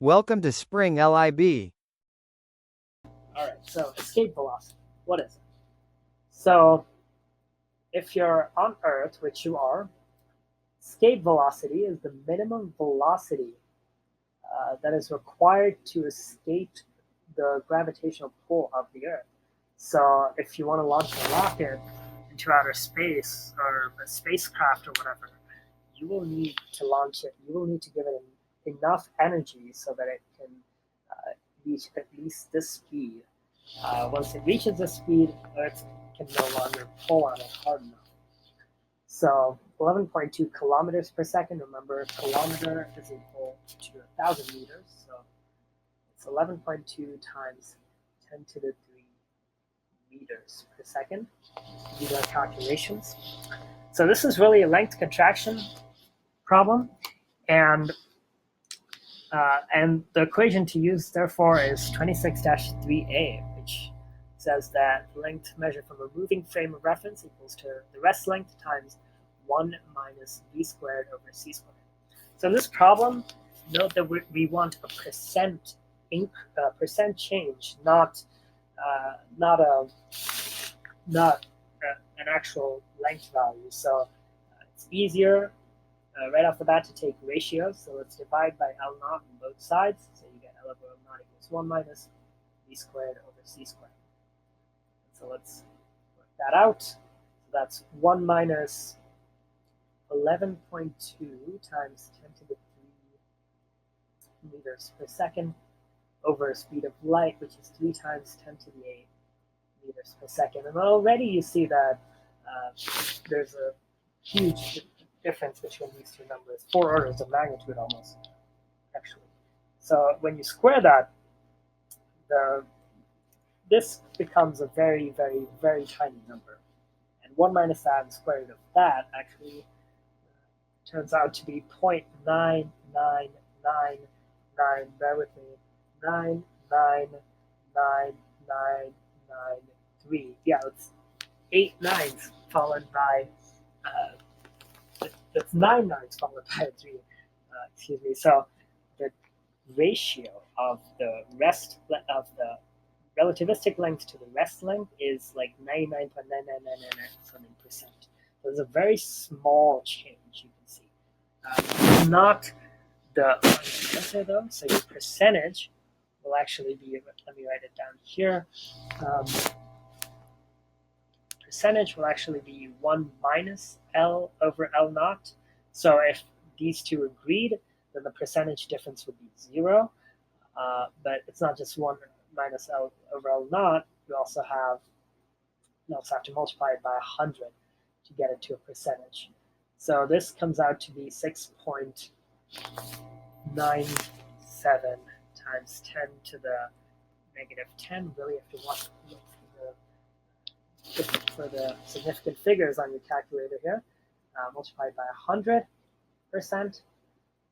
Welcome to Spring LIB. All right, so escape velocity, what is it? So if you're on Earth, which you are, escape velocity is the minimum velocity that is required to escape the gravitational pull of the Earth. So if you want to launch a rocket into outer space or a spacecraft or whatever, you will need to launch it. You will need to give it enough energy so that it can reach at least this speed. Once it reaches this speed, Earth can no longer pull on it hard enough. So 11.2 kilometers per second. Remember, a kilometer is equal to 1,000 meters. So it's 11.2 times 10 to the 3 meters per second. These are calculations. So this is really a length contraction problem, and the equation to use, therefore, is 26-3a, which says that length measured from a moving frame of reference equals to the rest length times 1 minus v squared over c squared. So in this problem, note that we want a percent change, not an actual length value. So it's easier right off the bat to take ratios. So let's divide by L naught on both sides. So you get L over L naught equals 1 minus v squared over c squared. So let's work that out. So that's 1 minus 11.2 times 10 to the 3 meters per second over a speed of light, which is 3 times 10 to the 8 meters per second. And already you see that there's a huge difference between these two numbers, 4 orders of magnitude almost, actually. So when you square that, this becomes a very, very, very tiny number. And 1 minus that and square root of that actually turns out to be 0.9999, bear with me, 9999993. Yeah, it's 8 nines followed by that's 9 nines followed by a 3. Excuse me. So the ratio of the rest of the relativistic length to the rest length is like 99.99997%. So there's a very small change, you can see. Not the answer though. So your percentage will actually be, let me write it down here. Percentage will actually be 1 minus L over L naught. So if these two agreed, then the percentage difference would be 0. But it's not just 1 minus L over L naught. You also have to multiply it by 100 to get it to a percentage. So this comes out to be 6.97 times 10 to the negative 10. Really have to watch for the significant figures on your calculator here, multiplied by 100%.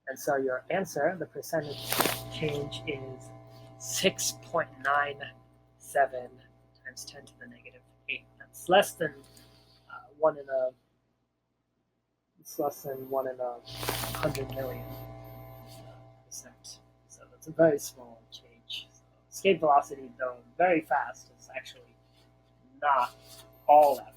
And so your answer, the percentage change, is 6.97 times 10 to the negative 8. That's less than 1 in a. It's less than 1 in 100 million percent. So that's a very small change. So escape velocity, though very fast, is actually not all that